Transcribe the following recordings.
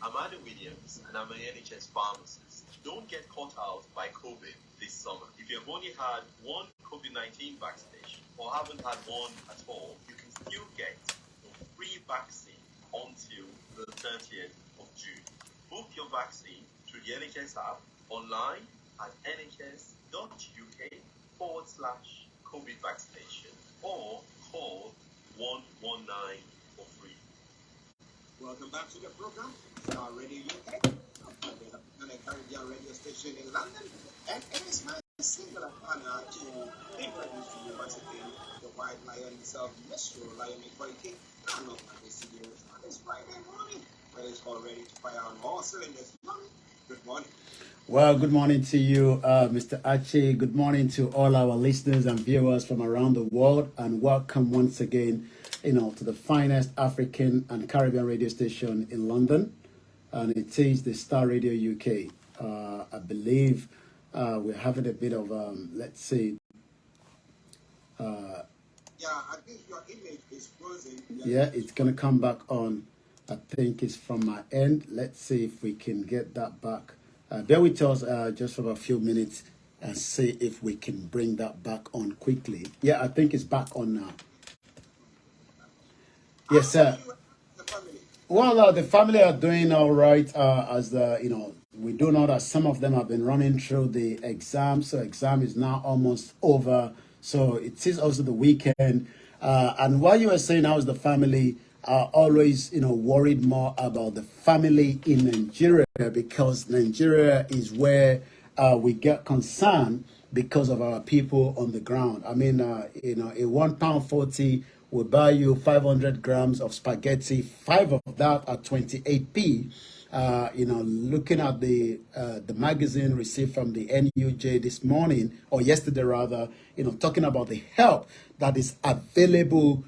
I'm Adam Williams, and I'm an NHS pharmacist. Don't get caught out by COVID this summer. If you've only had one COVID-19 vaccination or haven't had one at all, you can still get a free vaccine until the 30th of June. Book your vaccine through the NHS app, online at nhs.uk/COVID vaccination, or call 119 for free. Welcome back to the program, Starr Radio UK, an Caribbean radio station in London, and it is my singular honor to introduce to you once again the white lion himself, Mr. Olayomi Koiki. I'm not at the studios on this Friday morning, but it's all ready to fire on all cylinders. Good morning. Well, good morning to you, Mr. Archie. Good morning to all our listeners and viewers from around the world, and welcome once again, to the finest African and Caribbean radio station in London, and it is the Starr Radio UK. I believe we're having a bit of, let's see. Yeah, I think your image is frozen. Yeah, it's going to come back on. I think it's from my end. Let's see if we can get that back. Bear with us just for a few minutes and see if we can bring that back on quickly. Yeah, I think it's back on now. Yes, sir. Well, the family are doing all right. We do know that some of them have been running through the exam. So exam is now almost over. So it is also the weekend. And while you were saying how's the family, always, worried more about the family in Nigeria, because Nigeria is where we get concerned because of our people on the ground. I mean, a £1.40 will buy you 500 grams of spaghetti, 5 of that at 28p. Looking at the magazine received from the NUJ this morning, or yesterday rather, talking about the help that is available,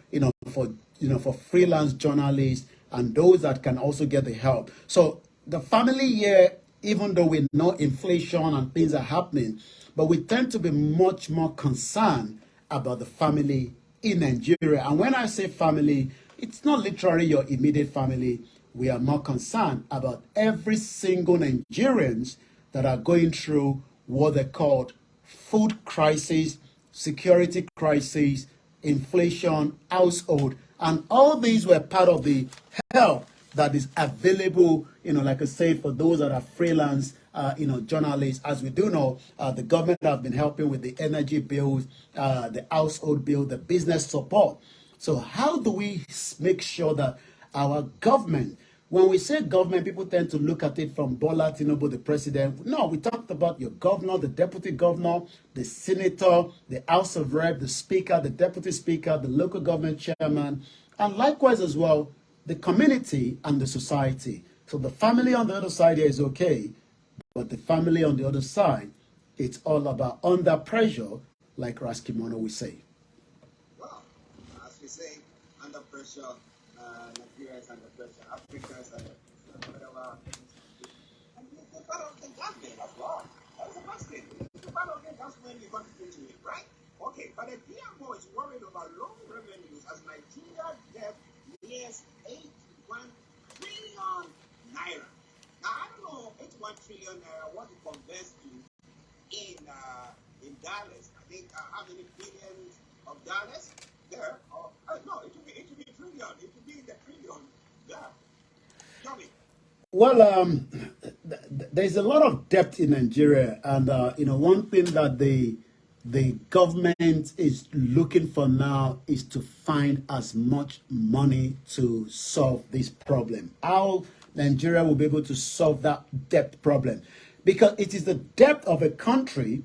for freelance journalists and those that can also get the help. So the family here, even though we know inflation and things are happening, but we tend to be much more concerned about the family in Nigeria. And when I say family, it's not literally your immediate family. We are more concerned about every single Nigerians that are going through what they call food crisis, security crisis, inflation, household, and all these were part of the help that is available, like I said, for those that are freelance, journalists. As we do know, the government have been helping with the energy bills, the household bill, the business support. So how do we make sure that our government, when we say government, people tend to look at it from Bola Tinubu, the president. No, we talked about your governor, the deputy governor, the senator, the House of Rep, the speaker, the deputy speaker, the local government chairman, and likewise as well, the community and the society. So the family on the other side here is okay, but the family on the other side, it's all about under pressure, like Raskimono will say. Well, as we say, under pressure, Nigeria is under pressure, Africa is under pressure, whatever. And it's part of the government as well. That's the first thing. It's part of it, that's when you contribute to it, right? Okay, but the PMO is worried about low revenues as Nigeria debt nears 81 trillion naira. Now, I don't know 81 trillion naira, what it converts to in dollars. I think how many billions of dollars there? No, it would be trillion. It would be in the trillion. Yeah. Tell me. Well, there's a lot of debt in Nigeria, and one thing that the government is looking for now is to find as much money to solve this problem. How Nigeria will be able to solve that debt problem, because it is the debt of a country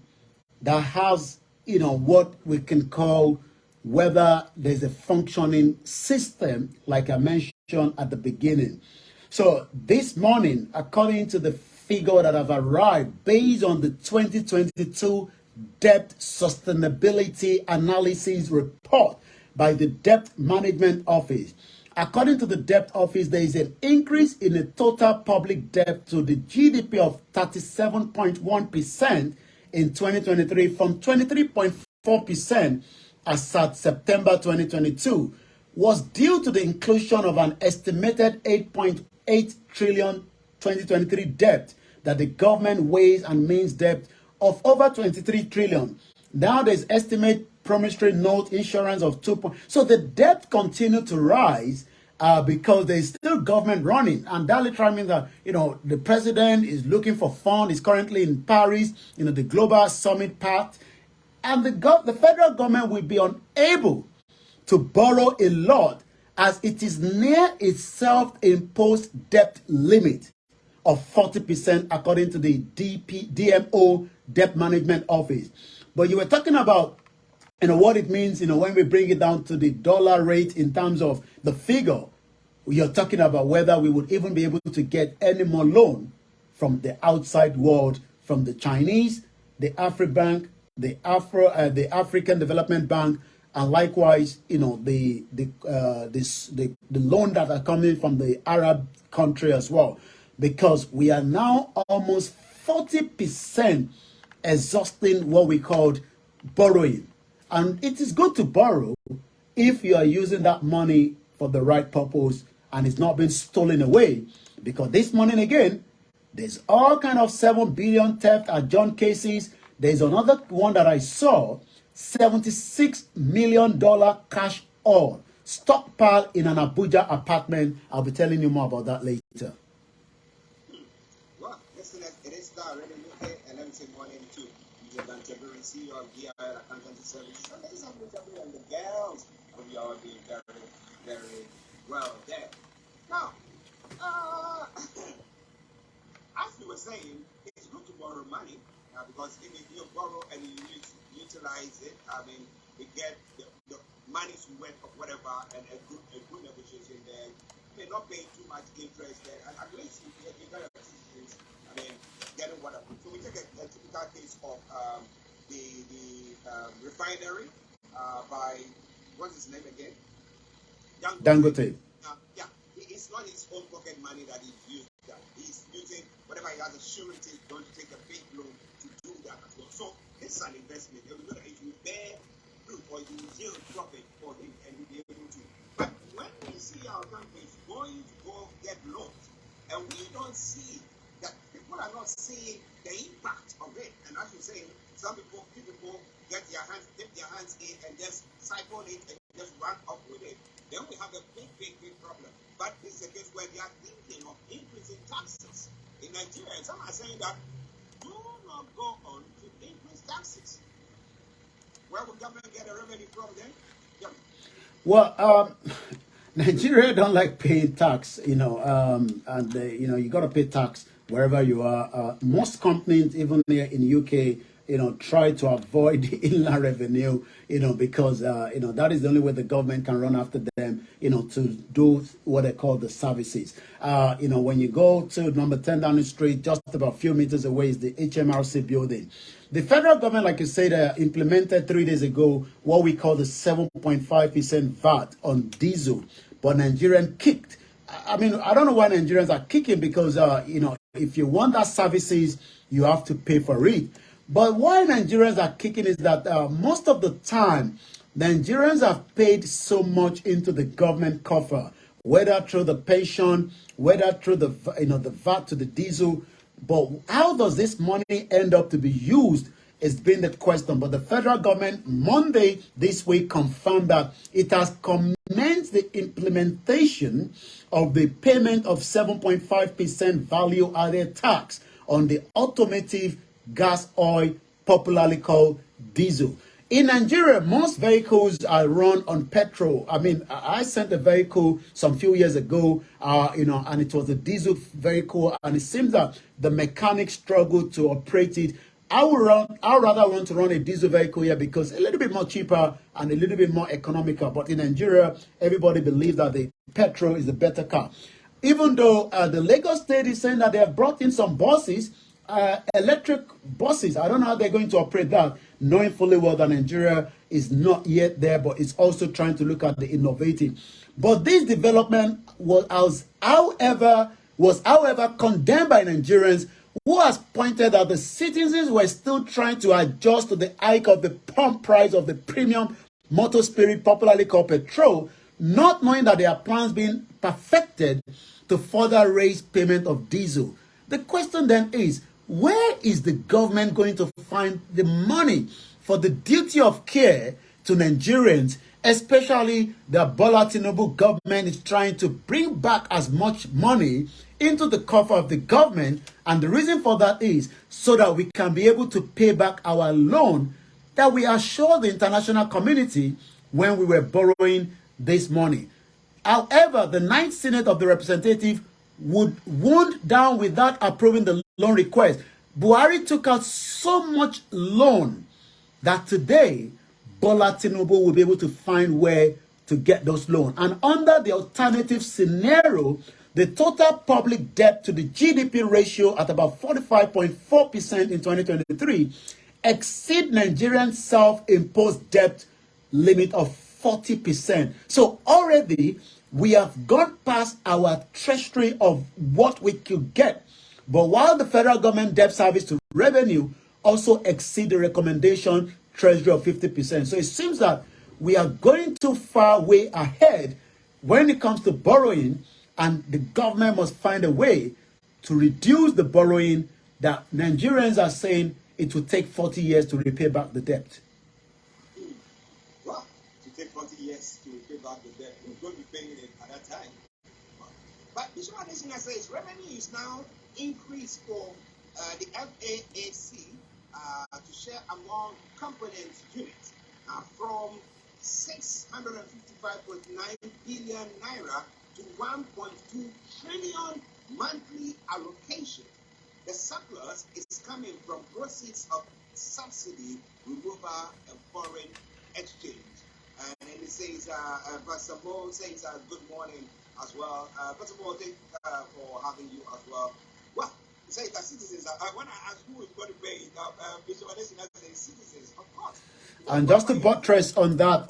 that has, what we can call whether there's a functioning system, like I mentioned at the beginning. So this morning, according to the figure that have arrived based on the 2022 Debt Sustainability Analysis Report by the Debt Management Office, according to the Debt Office, there is an increase in the total public debt to the GDP of 37.1% in 2023 from 23.4% as at September 2022, was due to the inclusion of an estimated 8.8 trillion 2023 debt that the government weighs and means debt of over 23 trillion. Now there's estimate promissory note insurance of 2. So the debt continued to rise because there's still government running. And that literally means that, the president is looking for funds. He's currently in Paris, the global summit pact. And the federal government will be unable to borrow a lot as it is near its self-imposed debt limit of 40% according to the DMO Debt Management Office. But you were talking about what it means, when we bring it down to the dollar rate in terms of the figure. You're talking about whether we would even be able to get any more loan from the outside world, from the Chinese, the AfriBank, the African Development Bank, and likewise, the loan that are coming from the Arab country as well, because we are now almost 40% exhausting what we called borrowing. And it is good to borrow if you are using that money for the right purpose and it's not being stolen away. Because this morning again, there's all kind of 7 billion theft at John Casey's. There's another one that I saw, $76 million cash all stockpile in an Abuja apartment. I'll be telling you more about that later. Well, listen, it is Starr Radio UK, and let me say morning to Tabiri, CEO of DIL Accountancy Services. So ladies and gentlemen, and the girls, hope you all doing very, very well there. Now, as you were saying, it's good to borrow money because if you borrow and you utilize it, you get the money's worth of whatever, and a good negotiation there. You may not pay too much interest there, and at least you get efficiencies. Getting whatever. So we take a typical case of the refinery by what's his name again? Dangote. Yeah, it's not his own pocket money that he's using. He's using whatever he has assurance going to take a big loan to do that as well. So this is an investment. It will bear fruit or it will yield profit for him, and he'll be able to. But when we see our companies going to go get loans, and we don't see that people are not seeing the impact of it, and as you say, some people dip their hands in and just cycle it and just run up with it, then we have a big problem. But this is a case where they are thinking of increasing taxes in Nigeria, and some are saying that do not go on to increase taxes. Where will government get a revenue from then? Yeah. Well, Nigeria don't like paying tax, and you got to pay tax wherever you are. Most companies, even here in UK, try to avoid the inland revenue, because, that is the only way the government can run after them, to do what they call the services. When you go to number 10 Downing Street, just about a few meters away is the HMRC building. The federal government, like you said, implemented 3 days ago what we call the 7.5% VAT on diesel, but Nigerians kicked. I don't know why Nigerians are kicking, because, if you want that services, you have to pay for it. But why Nigerians are kicking is that most of the time, Nigerians have paid so much into the government coffer, whether through the pension, whether through the VAT to the diesel. But how does this money end up to be used is been the question. But the federal government Monday this week confirmed that it has commenced the implementation of the payment of 7.5% value added tax on the automotive gas oil, popularly called diesel. In Nigeria, most vehicles are run on petrol. I sent a vehicle some few years ago, and it was a diesel vehicle, and it seems that the mechanics struggled to operate it. I would rather want to run a diesel vehicle here because it's a little bit more cheaper and a little bit more economical. But in Nigeria, everybody believes that the petrol is the better car. Even though the Lagos state is saying that they have brought in some buses, electric buses. I don't know how they're going to operate that, knowing fully well that Nigeria is not yet there, but it's also trying to look at the innovative. But this development was however condemned by Nigerians, who has pointed out the citizens were still trying to adjust to the hike of the pump price of the premium motor spirit, popularly called petrol, not knowing that there are plans being perfected to further raise payment of diesel. The question then is, where is the government going to find the money for the duty of care to Nigerians, especially the Bola Tinubu government is trying to bring back as much money into the coffers of the government, and the reason for that is so that we can be able to pay back our loan that we assured the international community when we were borrowing this money. However, the Ninth Senate of the Representatives would wound down without approving the loan request. Buhari took out so much loan that today Bola Tinubu will be able to find where to get those loans. And under the alternative scenario, the total public debt to the GDP ratio at about 45.4% in 2023 exceed Nigerian self-imposed debt limit of 40%. So already we have gone past our treasury of what we could get. But while the federal government debt service to revenue also exceed the recommendation treasury of 50%. So it seems that we are going too far way ahead when it comes to borrowing, and the government must find a way to reduce the borrowing that Nigerians are saying it will take 40 years to repay back the debt. Well, to take 40 years to repay back the debt, we're going to be paying it at that time. But Bishop Adesina says revenue is now increased for the FAAC to share among component units from 655.9 billion naira to 1.2 trillion monthly allocation. The surplus is coming from proceeds of subsidy removal and foreign exchange. And then it says, Pastor Mo says, good morning as well. Pastor Mo, thank you for having you as well. Well, it says that citizens, when I ask who is going to pay, Bishop Adesina says citizens, of course. And just to buttress on that,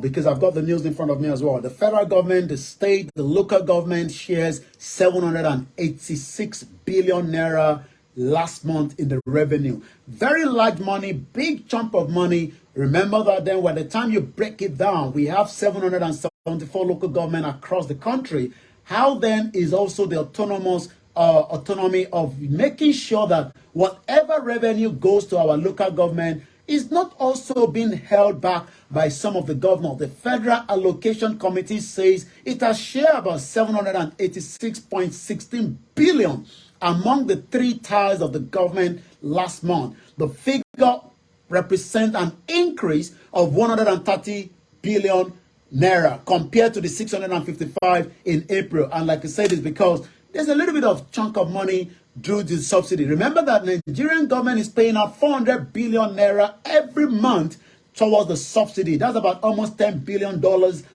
because I've got the news in front of me as well. The federal government, the state, the local government shares 786 billion naira last month in the revenue. Very large money, big chunk of money. Remember that then by the time you break it down, we have 774 local government across the country. How then is also the autonomy of making sure that whatever revenue goes to our local government is not also being held back by some of the government. The Federal Allocation Committee says it has shared about 786.16 billion among the three tiers of the government last month. The figure represents an increase of 130 billion naira compared to the 655 in April. And like I said, it's because there's a little bit of chunk of money due to subsidy. Remember that Nigerian government is paying out 400 billion naira every month towards the subsidy. That's about almost $10 billion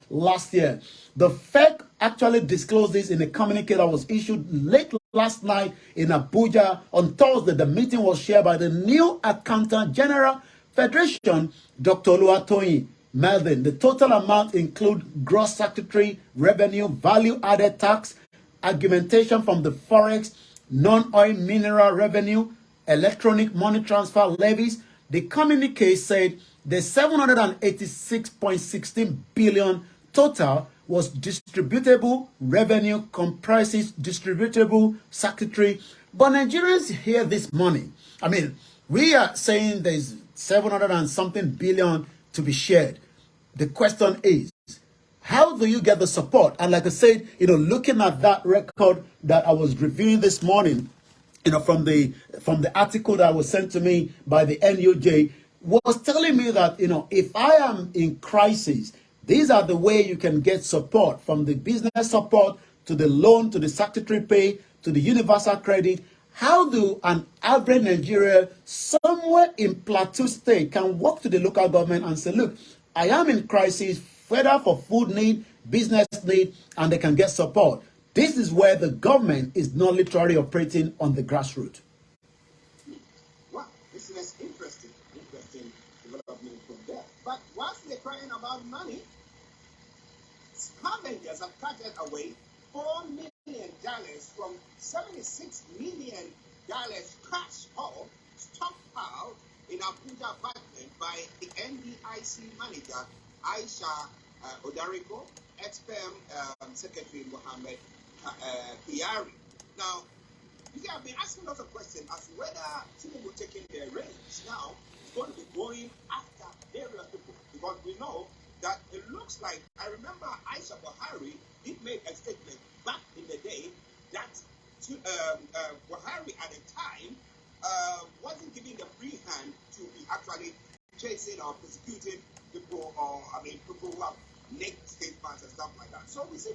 last year. The FEC actually disclosed this in a communique that was issued late last night in Abuja. On Thursday, the meeting was shared by the new Accountant General Federation, Dr. Oluwatoyin Melvin. The total amount includes gross statutory revenue, value-added tax, argumentation from the forex, non-oil mineral revenue, electronic money transfer levies. The communique said the 786.16 billion total was distributable revenue, comprises distributable statutory. But Nigerians hear this money. I mean, we are saying there's 700 and something billion to be shared. The question is, how do you get the support? And like I said, looking at that record that I was reviewing this morning, from the article that was sent to me by the NUJ, was telling me that, if I am in crisis, these are the way you can get support, from the business support to the loan, to the statutory pay, to the universal credit. How do an average Nigerian somewhere in Plateau State can walk to the local government and say, look, I am in crisis, whether for food need, business need, and they can get support? This is where the government is not literally operating on the grassroots. Wow, this is interesting development from there. But whilst they're crying about money, scavengers have carted away $4 million from $76 million cash haul stockpiled in Abuja apartment by the NDIC manager Aisha Odariko, ex-PEM Secretary Mohammed Buhari. Now, you see, I've been asking lots of questions as to whether Tinubu taking their reins now is going to be going after various people, because we know that it looks like, I remember Aisha Buhari did make a statement back in the day that Buhari at the time wasn't giving the free hand to be actually chasing or persecuting people, or people who have nicked statements and stuff like that. So we see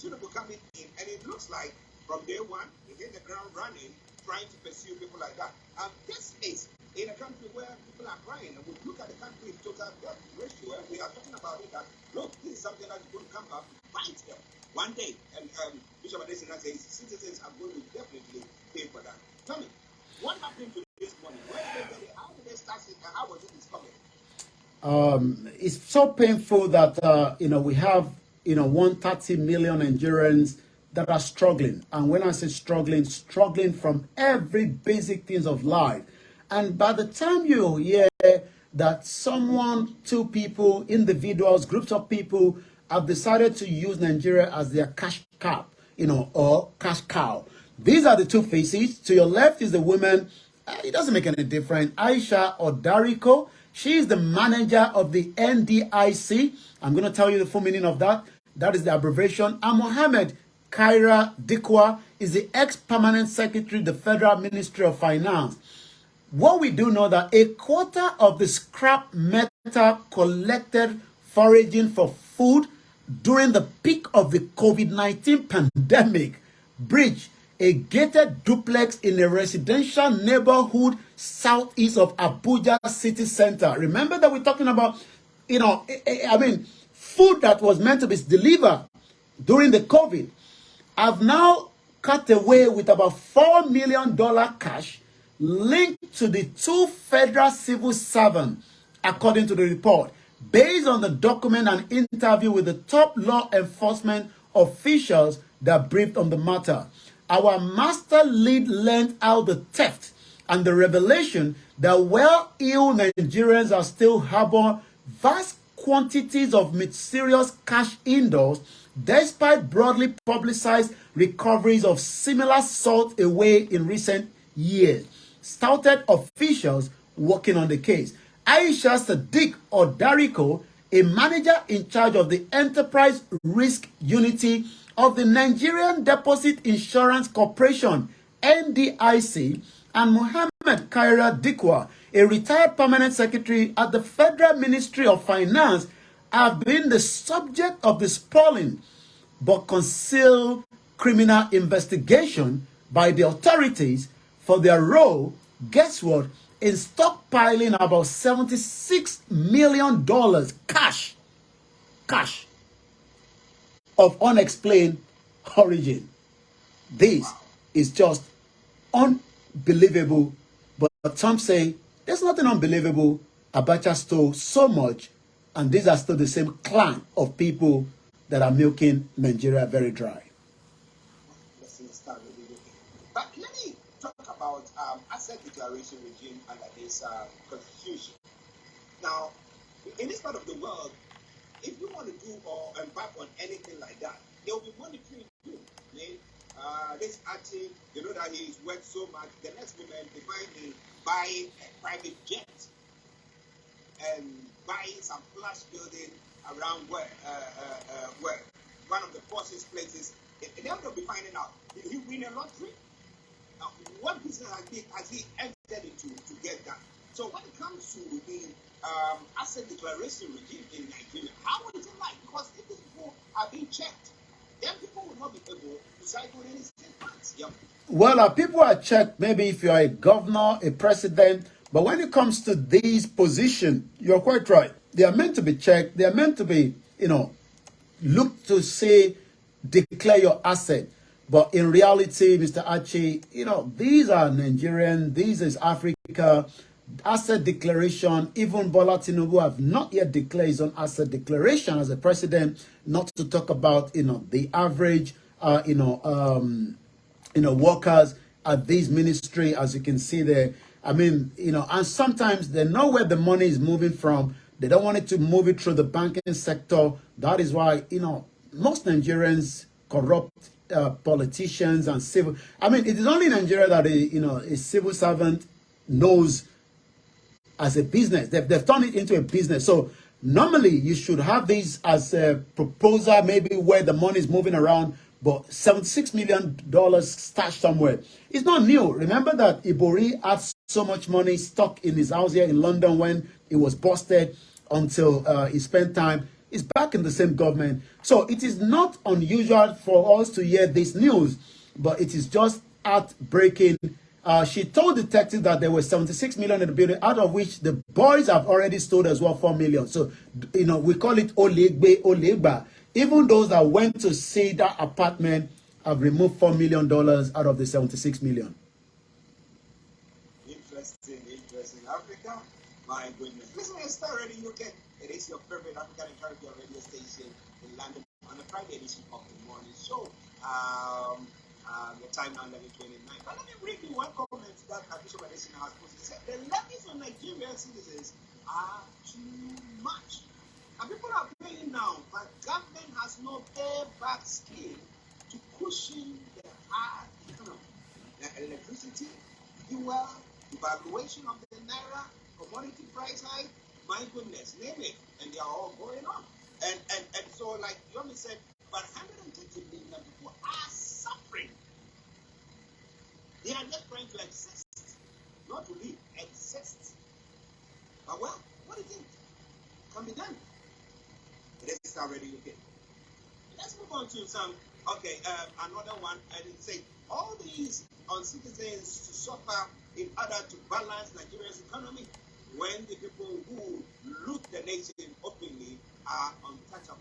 Tinubu coming in, and it looks like from day one, he hit the ground running, trying to pursue people like that. This is in a country where people are crying, and we look at the country's total debt ratio, and we are talking about it that, look, this is something that's going to come up, bite them one day. And Bishop Adesina says citizens are going to definitely pay for that. Tell me, what happened to this money? Where did they get it? How did they start it? And how was it discovered? It's so painful that we have 130 million Nigerians that are struggling. And when I say struggling from every basic things of life. And by the time you hear that someone, two people, individuals, groups of people have decided to use Nigeria as their cash cow, or cash cow. These are the two faces. To your left is the woman. It doesn't make any difference. Aisha Odariko. She is the manager of the NDIC. I'm going to tell you the full meaning of that. That is the abbreviation. And Mohammed Kaira Dikwa is the ex-permanent secretary of the Federal Ministry of Finance. What we do know that a quarter of the scrap metal collected foraging for food during the peak of the COVID-19 pandemic breached a gated duplex in a residential neighborhood southeast of Abuja city center. Remember that we're talking about, food that was meant to be delivered during the COVID. I've now cut away with about $4 million cash linked to the two federal civil servants, according to the report, based on the document and interview with the top law enforcement officials that briefed on the matter. Our master lead learned out the theft and the revelation that well-heeled Nigerians are still harboring vast quantities of mysterious cash indoors, despite broadly publicized recoveries of similar salt away in recent years. Started officials working on the case. Aisha Sadiq Odariko, a manager in charge of the Enterprise Risk Unity of the Nigerian Deposit Insurance Corporation, NDIC, and Mohammed Kaira Dikwa, a retired permanent secretary at the Federal Ministry of Finance, have been the subject of the sprawling but concealed criminal investigation by the authorities for their role, guess what, in stockpiling about $76 million cash of unexplained origin. This is just unbelievable. But some say there's nothing unbelievable. Abacha stole so much, and these are still the same clan of people that are milking Nigeria very dry. But let me talk about asset declaration regime under this constitution. Now, in this part of the world, if you want to do or embark on anything like that, there will be monetary you. This Archie, you know that he's worked so much. The next moment, they find him buying a private jet and buying some plush building around where one of the poshest places. They will be finding out, did he win a lottery? What business has he entered into to get that? So when it comes to the asset declaration regime in Nigeria, how is it like? Because if these people are being checked, then people will not be able to cycle any statements. Yep. Well, people are checked maybe if you're a governor, a president, but when it comes to these positions, you're quite right. They are meant to be checked. They are meant to be, look to say, declare your asset. But in reality, Mr. Archie, these are Nigerian, this is Africa. Asset declaration, even Bola Tinubu have not yet declared his own asset declaration as a president, not to talk about, the average, workers at this ministry, as you can see there. I mean, and sometimes they know where the money is moving from. They don't want it to move it through the banking sector. That is why, most Nigerians corrupt politicians and civil. I mean, it is only in Nigeria that a civil servant knows as a business. They've turned it into a business. So normally you should have this as a proposal, maybe where the money is moving around, but $76 million stashed somewhere. It's not new. Remember that Buhari had so much money stuck in his house here in London when it was busted until he spent time. He's back in the same government. So it is not unusual for us to hear this news, but it is just heartbreaking. She told detectives that there were 76 million in the building, out of which the boys have already stolen as well 4 million. So, we call it Olegba. Even those that went to see that apartment have removed $4 million out of the 76 million. Interesting. Africa, my goodness. Listen, it's Starr Radio UK. It is your favorite African and Caribbean radio station in London on the Friday edition of the morning show. The time now 11:29. But let me read you one comment that Bishop Adesina has posted. It said, the levies on Nigerian citizens are too much. And people are paying now, but government has no payback scheme to cushion the hard economy. The electricity, fuel, devaluation of the naira, commodity price hike, my goodness, name it, and they are all going on. And so, like Yomi said, but 130 million people are suffering. They are just trying to exist, not to live, exist. But well, what do you think can be done? It is already okay. Let's move on to some, another one, and it says, all these on citizens to suffer in order to balance Nigeria's economy when the people who loot the nation openly are untouchable.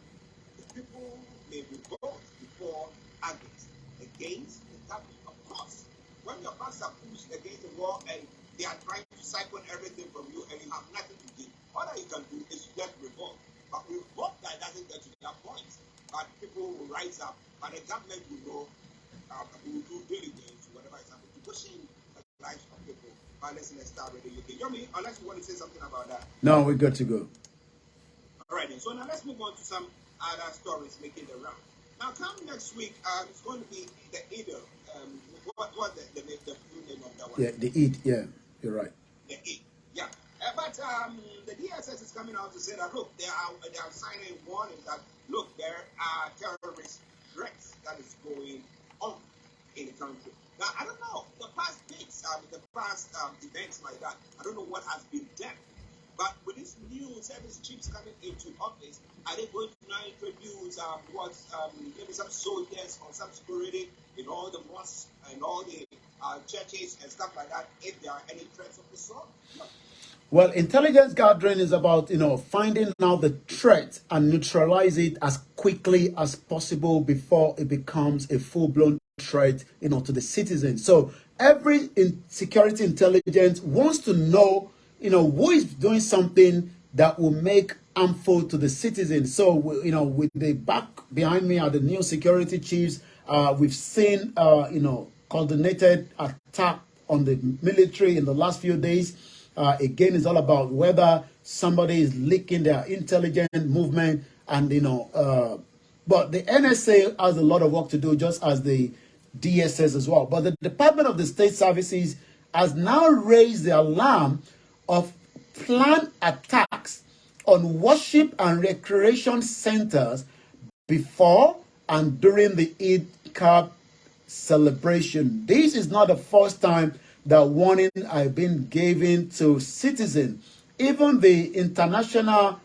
The people may revolt before August against the government. Of course, when your backs are pushed against the wall and they are trying to siphon everything from you and you have nothing to give, all that you can do is just revolt. But revolt that doesn't get to that point. But people will rise up, but the government will know, will do diligence, whatever is happening, to pushing the lives of people. But let's start with the UK. Yomi, unless you want to say something about that. No, we're good to go. All right, then. So now let's move on to some other stories making the round. Now, come next week, it's going to be the Eid. What the full name of that one? Yeah, the Eid. Yeah, you're right. The Eid. Yeah. But the DSS is coming out to say that, look, they are signing warnings that, look, there are terrorist threats that is going on in the country. Now, I don't know, the past dates, the past events like that, I don't know what has been done. But with this new service chiefs coming into office, are they going to now introduce maybe some soldiers or some security in all the mosques and all the churches and stuff like that, if there are any threats of the sort? No. Well, intelligence gathering is about, finding out the threat and neutralize it as quickly as possible before it becomes a full-blown threat, to the citizens. So every security intelligence wants to know, who is doing something that will make harmful to the citizens. So, with the back behind me are the new security chiefs. We've seen, coordinated attack on the military in the last few days. Again, it's all about whether somebody is leaking their intelligence movement and, but the NSA has a lot of work to do, just as the DSS as well. But the Department of the State Services has now raised the alarm of planned attacks on worship and recreation centers before and during the Eid Cup celebration. This is not the first time that warning has been given to citizens. Even the international,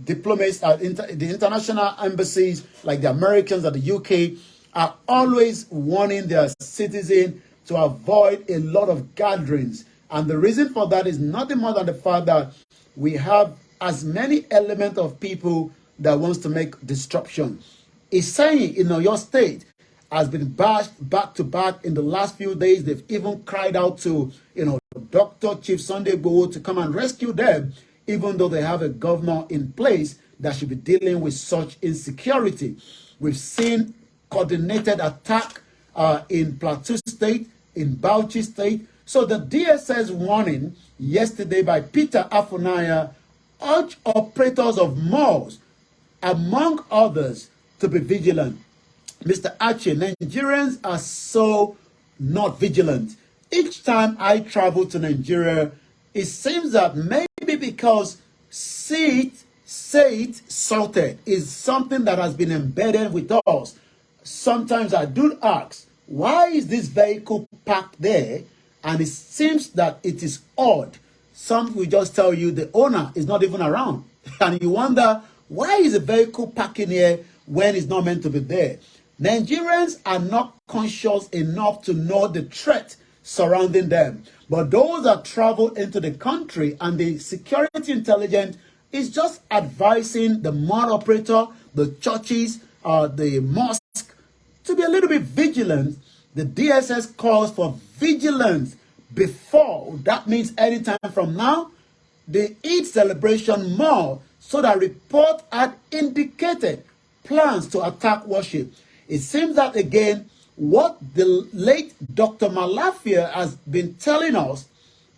diplomats, the international embassies, like the Americans and the UK, are always warning their citizens to avoid a lot of gatherings. And the reason for that is nothing more than the fact that we have as many elements of people that wants to make disruption. It's saying, your state has been bashed back to back in the last few days. They've even cried out to, Dr. Chief Sunday Igboho to come and rescue them, even though they have a governor in place that should be dealing with such insecurity. We've seen coordinated attack in Plateau State, in Bauchi State. So the DSS warning yesterday by Peter Afunaya urged operators of malls, among others, to be vigilant. Mr. Archie, Nigerians are so not vigilant. Each time I travel to Nigeria, it seems that maybe because say it sorted is something that has been embedded with us. Sometimes I do ask, why is this vehicle parked there? And it seems that it is odd. Some will just tell you the owner is not even around. And you wonder, why is a vehicle parking here when it's not meant to be there? Nigerians are not conscious enough to know the threat surrounding them. But those that travel into the country and the security intelligence is just advising the mall operator, the churches, the mosque to be a little bit vigilant. The DSS calls for vigilance before, that means anytime from now, the Eid celebration mall, so that report had indicated plans to attack worship. It seems that again, what the late Dr. Malafia has been telling us,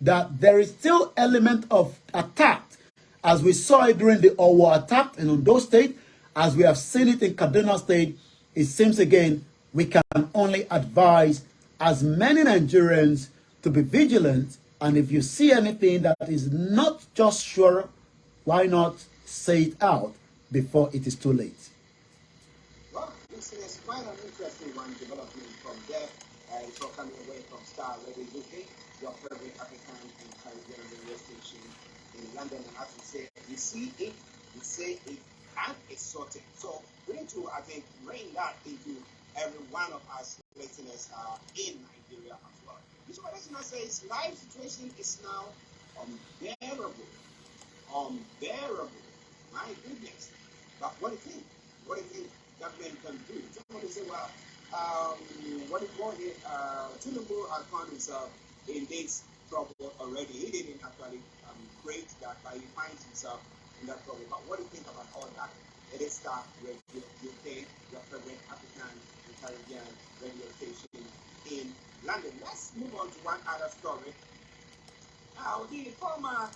that there is still element of attack, as we saw it during the Owo attack in Ondo State, as we have seen it in Kaduna State. It seems again, we can only advise as many Nigerians to be vigilant, and if you see anything that is not just sure, why not say it out before it is too late? Well, this is quite an interesting one development from there. It's all coming away from Starr Radio UK, your favorite African and Caribbean radio station in London. And as we say, you see it, you say it, and it's sorted. So we need to, I think, bring that into every one of us listeners in Nigeria as well. This is what listeners says, life situation is now unbearable. Unbearable. My goodness. But what do you think? What do you think government can do? Somebody say, well, what do you call it? Tinubu had found himself in this trouble already. He didn't actually create that, but he finds himself in that trouble. But what do you think about all that? It is Starr Radio UK, your favorite African and Caribbean radio station in London. Let's move on to one other story. Now, the former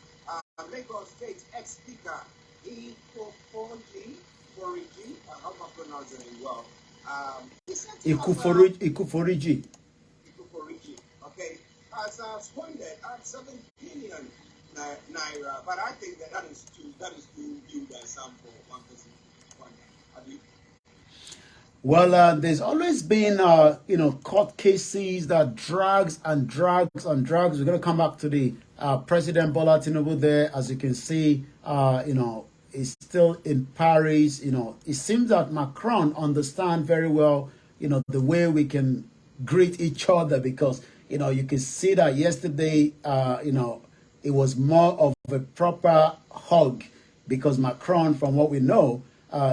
Lagos State ex-speaker, Ikuforiji, I hope I'm pronouncing it well. Ikuforiji. Okay, has squandered at 7 billion naira, but I think that is too viewed as some for one person. Well, there's always been, court cases that drags and drags and drags. We're going to come back to the President Bola Tinubu there. As you can see, is still in Paris. It seems that Macron understands very well, the way we can greet each other, because, you can see that yesterday, it was more of a proper hug, because Macron, from what we know,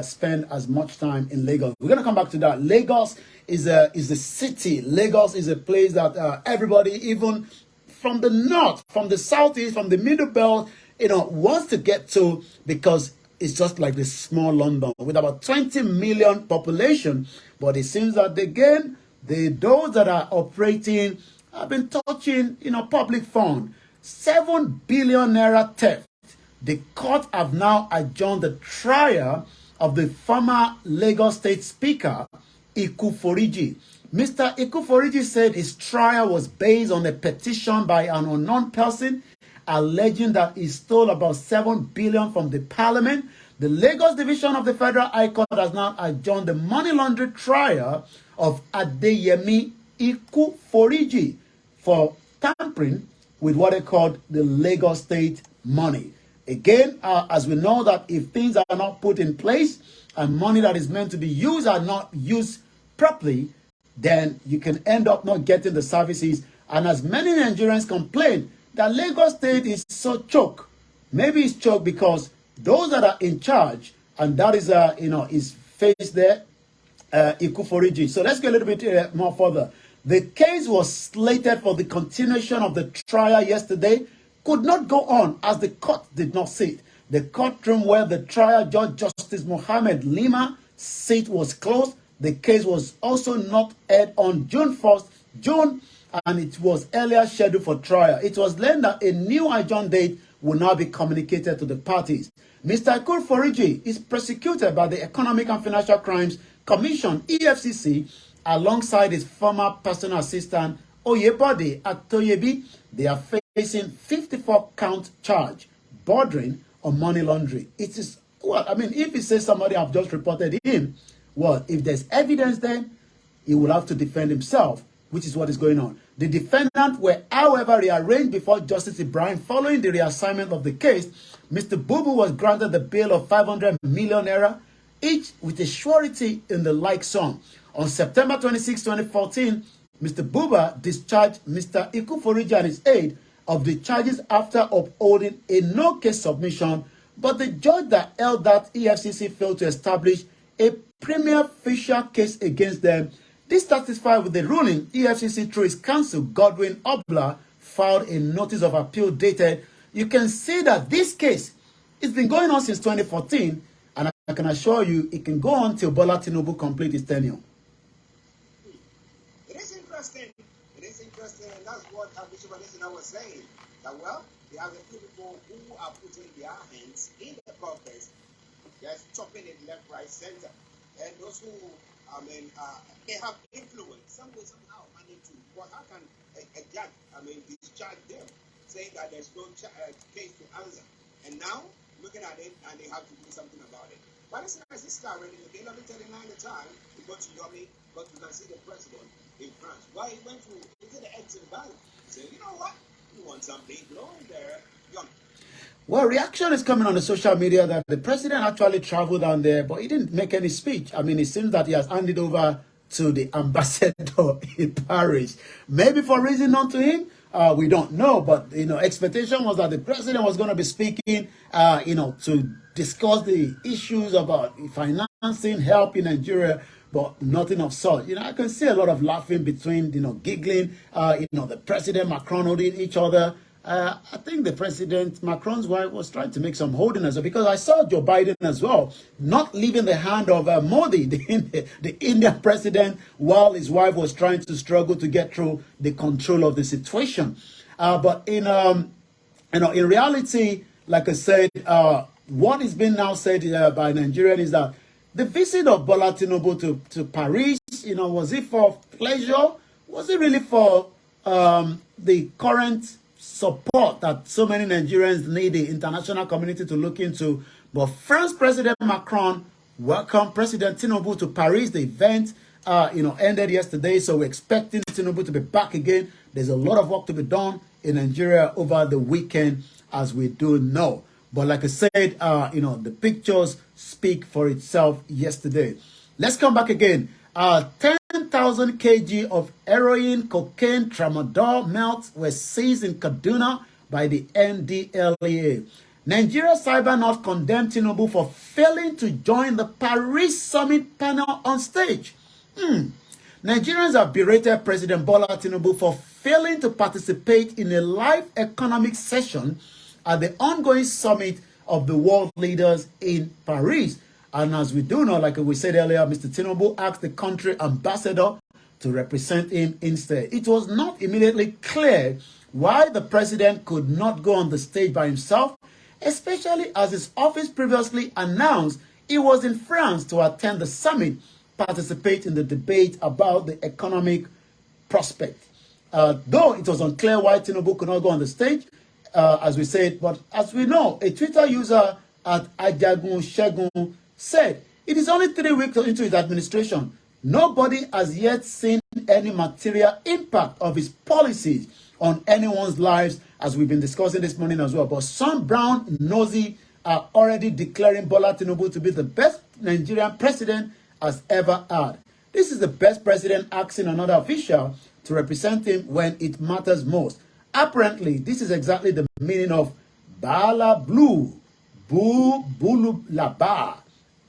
spend as much time in Lagos. We're going to come back to that. Lagos is a city. Lagos is a place that everybody, even from the north, from the southeast, from the middle belt, wants to get to, because it's just like this small London with about 20 million population. But it seems that again, those that are operating have been touching, public fund. 7 billion naira theft. The court have now adjourned the trial of the former Lagos State Speaker, Ikuforiji. Mr. Ikuforiji said his trial was based on a petition by an unknown person alleging that he stole about 7 billion from the parliament. The Lagos Division of the Federal High Court has now adjourned the money laundering trial of Adeyemi Ikuforiji for tampering with what they called the Lagos State money. Again, as we know that if things are not put in place and money that is meant to be used are not used properly, then you can end up not getting the services. And as many Nigerians complain that Lagos State is so choked, maybe it's choked because those that are in charge, and that is, his face there, Ikuforiji. So let's get a little bit more further. The case was slated for the continuation of the trial yesterday, could not go on as the court did not sit. The courtroom where the trial judge, Justice Mohammed Lima, seat was closed. The case was also not heard on June 1st June, and it was earlier scheduled for trial. It was learned that a new adjourned date will now be communicated to the parties. Mr. Foriji is prosecuted by the Economic and Financial Crimes Commission, EFCC, alongside his former personal assistant, Oyebode Atoyebi. They are facing 54-count charge bordering on money laundering. It is, well, I mean, if he says somebody have just reported him, well, if there's evidence then, he will have to defend himself, which is what is going on. The defendant were, however, rearranged before Justice Ibrahim following the reassignment of the case. Mr. Bubu was granted the bail of 500 million naira, each with a surety in the like sum. On September 26, 2014, Mr. Buba discharged Mr. Ikuforiji and his aide of the charges after upholding a no-case submission, but the judge that held that EFCC failed to establish a prima facie case against them. Dissatisfied with the ruling, EFCC, through its counsel, Godwin Obla, filed a notice of appeal dated. You can see that this case, it's been going on since 2014, and I can assure you it can go on till Bola Tinubu complete his tenure. It is interesting. It is interesting, and that's what Bishop Adesina was saying. That, well, there are the few people who are putting their hands in the process. They're chopping it left, right, center. And those who, they have influence some way, somehow, managed to. Well, how can a judge, discharge them, saying that there's no case to answer? And now, looking at it, and they have to do something about it. But as soon as this guy already, okay, let me tell you 9 at a time, you go to Yomi, go to go see the president in France. Well, he went to the Exim Bank. He said, you know what? You want some big loan there, Yomi. Well, reaction is coming on the social media that the president actually traveled down there, but he didn't make any speech. I mean, it seems that he has handed over to the ambassador in Paris. Maybe for reason known to him, we don't know. But, expectation was that the president was going to be speaking, to discuss the issues about financing, help in Nigeria, but nothing of sort. I can see a lot of laughing between, giggling, the president, Macron holding each other. I think the president, Macron's wife, was trying to make some holding as well, because I saw Joe Biden as well, not leaving the hand of Modi, the Indian president, while his wife was trying to struggle to get through the control of the situation. But in reality, like I said, what is being now said by Nigerians is that the visit of Bola Tinubu to Paris, was it for pleasure? Was it really for the current support that so many Nigerians need the international community to look into? But France President Macron welcomed President Tinubu to Paris. The event, ended yesterday, so we're expecting Tinubu to be back again. There's a lot of work to be done in Nigeria over the weekend, as we do know. But like I said, the pictures speak for itself yesterday. Let's come back again. 10,000 kg of heroin, cocaine, tramadol melts were seized in Kaduna by the NDLEA. Nigeria Cybernorth condemned Tinubu for failing to join the Paris Summit panel on stage. Nigerians have berated President Bola Tinubu for failing to participate in a live economic session at the ongoing summit of the world leaders in Paris. And as we do know, like we said earlier, Mr. Tinubu asked the country ambassador to represent him instead. It was not immediately clear why the president could not go on the stage by himself, especially as his office previously announced he was in France to attend the summit, participate in the debate about the economic prospect. Though it was unclear why Tinubu could not go on the stage, as we said, but as we know, a Twitter user at Ajagun Shegun said, it is only 3 weeks into his administration. Nobody has yet seen any material impact of his policies on anyone's lives, as we've been discussing this morning as well. But some brown nosy are already declaring Bola Tinubu to be the best Nigerian president has ever had. This is the best president asking another official to represent him when it matters most. Apparently, this is exactly the meaning of Bala Blue, Boo Bulu Laba.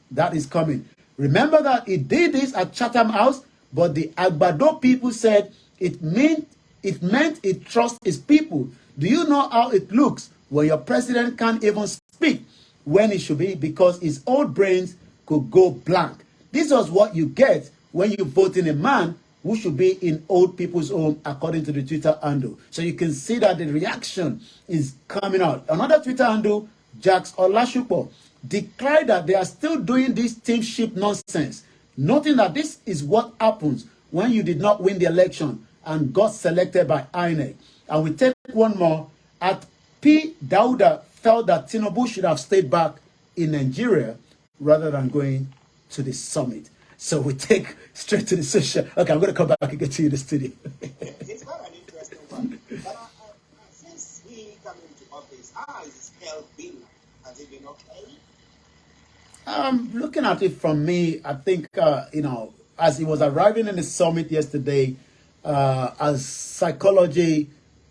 That is coming. Remember that he did this at Chatham House, but the Agbado people said it meant he trusts his people. Do you know how it looks when your president can't even speak when it should be because his old brains could go blank? This was what you get when you vote in a man who should be in old people's home, according to the Twitter handle. So you can see that the reaction is coming out. Another Twitter handle, Jax Olashupo, declared that they are still doing this teamship nonsense, noting that this is what happens when you did not win the election and got selected by INEC. And we take one more. At P. Dauda felt that Tinubu should have stayed back in Nigeria rather than going to the summit. So we take straight to the social. Okay, I'm going to come back and get to you in the studio. It's quite an interesting one. But since he came into office, how is his health been? Has it been okay? Looking at it from me, I think, as he was arriving in the summit yesterday, as psychology,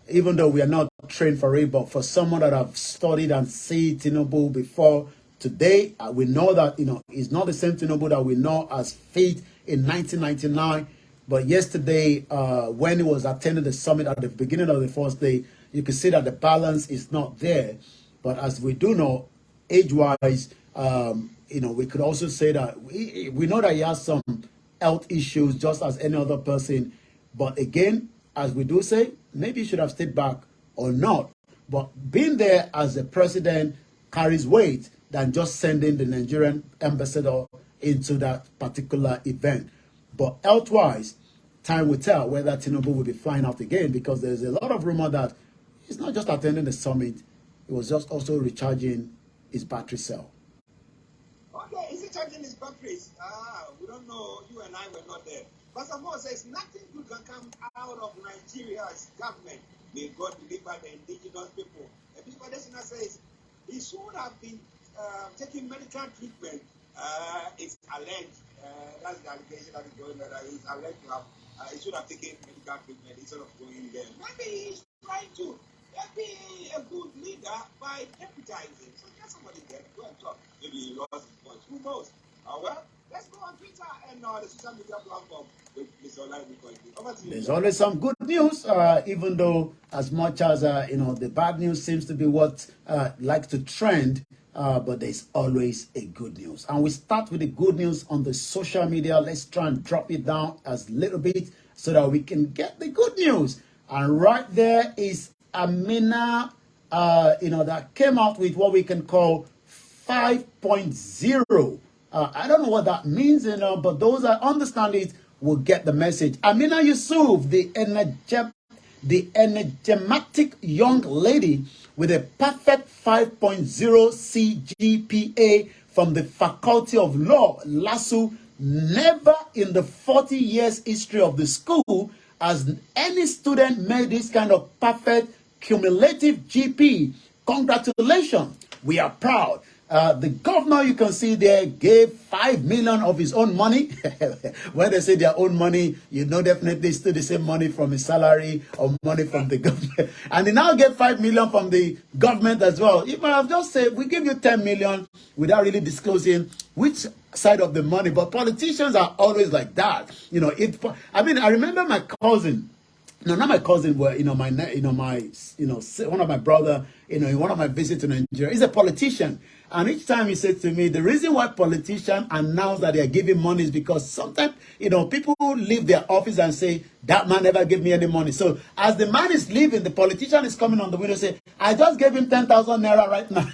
even though we are not trained for it, but for someone that have studied and seen Tinubu before today, we know that, he's not the same Tinubu that we know as fit in 1999. But yesterday, when he was attending the summit at the beginning of the first day, you can see that the balance is not there. But as we do know, age-wise, we could also say that we know that he has some health issues just as any other person. But again, as we do say, maybe he should have stayed back or not. But being there as a president carries weight than just sending the Nigerian ambassador into that particular event. But health-wise, time will tell whether Tinubu will be flying out again, because there's a lot of rumor that he's not just attending the summit, he was just also recharging his battery cell. Okay, is he charging his batteries? We don't know. You and I were not there. Pastor Moore says nothing good can come out of Nigeria's government. May God deliver the indigenous people. The Bishop Adesina says he should have been taking medical treatment. It's alleged. That's the allegation that is going on. He's alleged to have. He should have taken medical treatment instead of going there. Maybe he's trying to be a good leader by deputizing. So get somebody there to go and talk. Maybe he lost his voice. Who knows? Well, let's go on Twitter and the social media platform with Mr. Olayomi Koiki. Over to you. There's always some good news, even though as much as the bad news seems to be what likes to trend, but there's always a good news. And we start with the good news on the social media. Let's try and drop it down as little bit so that we can get the good news. And right there is Amina, that came out with what we can call 5.0. I don't know what that means, but those that understand it will get the message. Amina Yusuf, the enigmatic young lady with a perfect 5.0 CGPA from the Faculty of Law, LASU, never in the 40 years history of the school has any student made this kind of perfect cumulative GP. Congratulations. We are proud. The governor, you can see there, gave 5 million of his own money. When they say their own money, definitely still the same money from his salary or money from the government. And he now gave 5 million from the government as well. He might have just said, we give you 10 million without really disclosing which side of the money. But politicians are always like that. I remember my cousin. No, not my cousin, but one of my brother, in one of my visits to Nigeria, he's a politician. And each time he said to me, the reason why politicians announce that they are giving money is because sometimes, people leave their office and say, that man never gave me any money. So as the man is leaving, the politician is coming on the window and say, I just gave him 10,000 naira right now.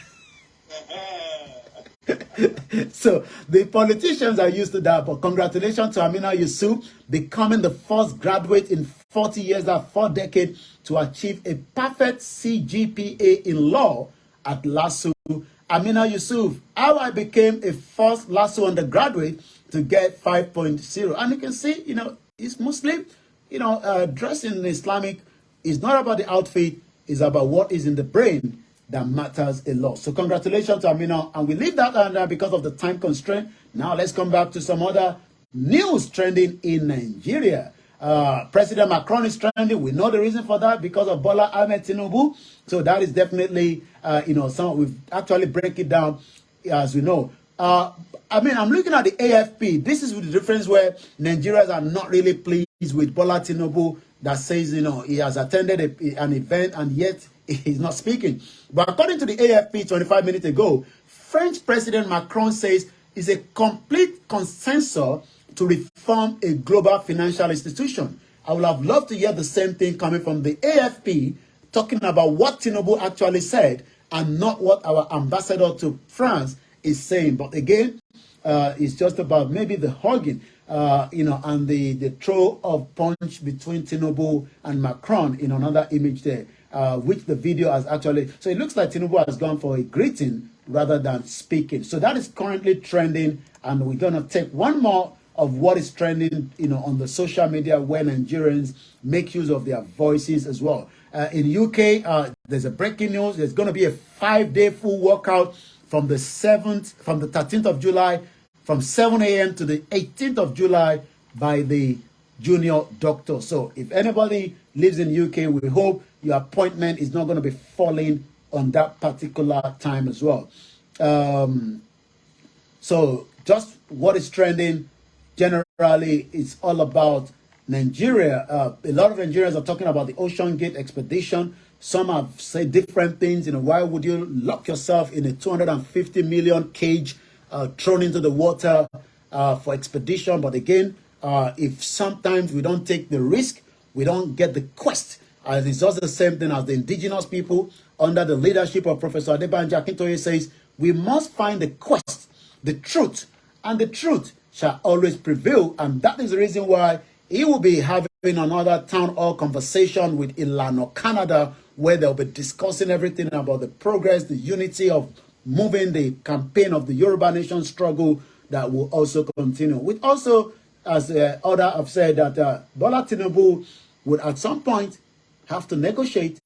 So the politicians are used to that. But congratulations to Amina Yusuf, becoming the first graduate in 40 years, that 4 decades, to achieve a perfect CGPA in law at LASU. Amina Yusuf, how I became a first LASU undergraduate to get 5.0. And you can see, he's Muslim, dressing in Islamic is not about the outfit, it's about what is in the brain that matters a lot. So congratulations to Amina. And we leave that under because of the time constraint. Now let's come back to some other news trending in Nigeria. President Macron is trending. We know the reason for that, because of Bola Ahmed Tinubu. So that is definitely, we've actually break it down as we know. I'm looking at the AFP. This is the difference where Nigerians are not really pleased with Bola Tinubu, that says, he has attended an event and yet he's not speaking. But according to the AFP 25 minutes ago, French President Macron says it's a complete consensus to reform a global financial institution. I would have loved to hear the same thing coming from the AFP, talking about what Tinubu actually said and not what our ambassador to France is saying. But again, it's just about maybe the hugging, and the throw of punch between Tinubu and Macron in another image there, which the video has actually. So it looks like Tinubu has gone for a greeting rather than speaking. So that is currently trending, and we're going to take one more of what is trending, on the social media where Nigerians make use of their voices as well. In UK, there's a breaking news. There's going to be a 5-day full workout from the 13th of July, from 7 a.m. to the 18th of July by the junior doctor. So if anybody lives in UK, we hope your appointment is not going to be falling on that particular time as well. So just what is trending generally, it's all about Nigeria. A lot of Nigerians are talking about the Ocean Gate expedition. Some have said different things. Why would you lock yourself in a 250 million cage thrown into the water for expedition? But again, if sometimes we don't take the risk, we don't get the quest. It's just the same thing as the indigenous people under the leadership of Professor Adebanjo Akintoye says, we must find the quest, the truth, and the truth shall always prevail. And that is the reason why he will be having another town hall conversation with Ilano Canada, where they'll be discussing everything about the progress, the unity of moving the campaign of the Yoruba Nation struggle that will also continue. With also, as other have said, that Bola Tinubu would at some point have to negotiate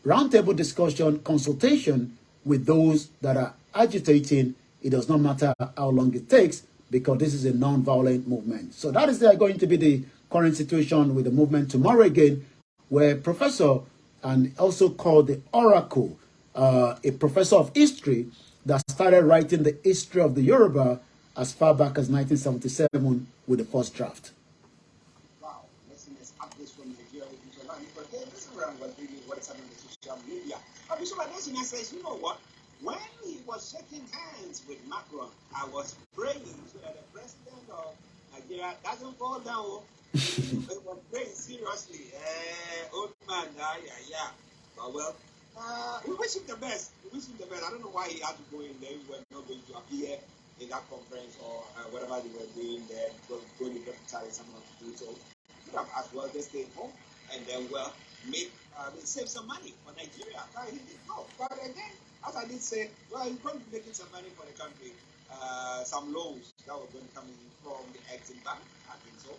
roundtable discussion, consultation with those that are agitating. It does not matter how long it takes, because this is a non-violent movement. So that is going to be the current situation with the movement tomorrow again, where Professor, and also called the Oracle, a professor of history that started writing the history of the Yoruba as far back as 1977 with the first draft. Wow, listeners, updates from Nigeria with Bishop Lani. But then this is around what is happening on the social media. Bishop Lani says, you know what? When he was shaking hands with Macron, I was praying so that the president of Nigeria doesn't fall down. He was praying seriously. Old man, yeah. But well, we wish him the best. We wish him the best. I don't know why he had to go in there. We were not going to appear in that conference or whatever they were doing there. Going to deputize someone to do so. Could have as well just stay home and then save some money for Nigeria. He did not. But again, as I did say, well, he's going to be making some money for the country. Some loans that were going to come in from the Exim Bank, I think so.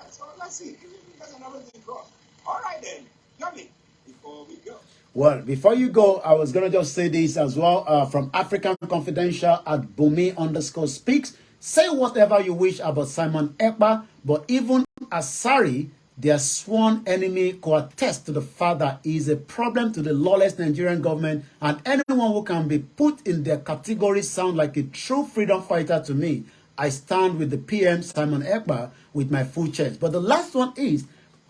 So let's see. That's another thing crossed. All right then, Yummy, before we go. Well, before you go, I was going to just say this as well. From African Confidential at Bumi_speaks. Say whatever you wish about Simon Ekpa, but even Asari, their sworn enemy, could attest to the fact that he is a problem to the lawless Nigerian government, and anyone who can be put in their category sound like a true freedom fighter to me. I stand with the PM, Simon Ekpa, with my full chest. But the last one is,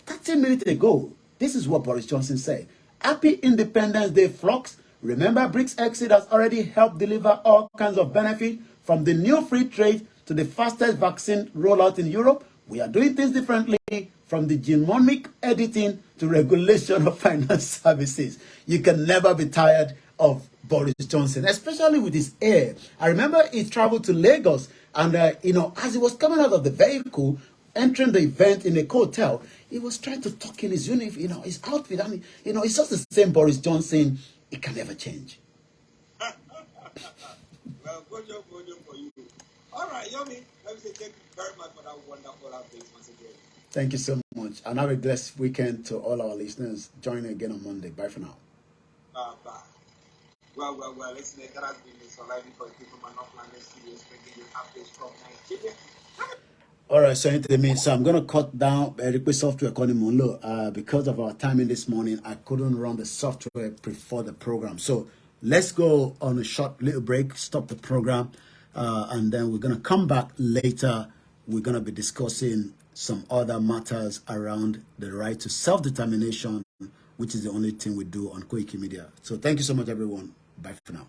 30 minutes ago, this is what Boris Johnson said. Happy Independence Day, flocks. Remember, BRICS exit has already helped deliver all kinds of benefit, from the new free trade to the fastest vaccine rollout in Europe. We are doing things differently, from the genomic editing to regulation of finance services. You can never be tired of Boris Johnson, especially with his air. I remember he traveled to Lagos, and as he was coming out of the vehicle, entering the event in a hotel, he was trying to tuck in his uniform, his outfit. I mean, it's just the same Boris Johnson. It can never change. Well, good job for you. All right, Yomi, let me say thank you very much for that wonderful update once again. Thank you so much. And have a blessed weekend to all our listeners. Join again on Monday. Bye for now. Bye. Well, listen, that has been Mr. Olayomi Koiki from Northland Studios, bringing you updates from Nigeria. All right, so I'm going to cut down request software calling Munlo. Because of our timing this morning, I couldn't run the software before the program. So let's go on a short little break, stop the program, and then we're going to come back later. We're going to be discussing some other matters around the right to self-determination, which is the only thing we do on Koiki Media. So thank you so much, everyone. Bye for now.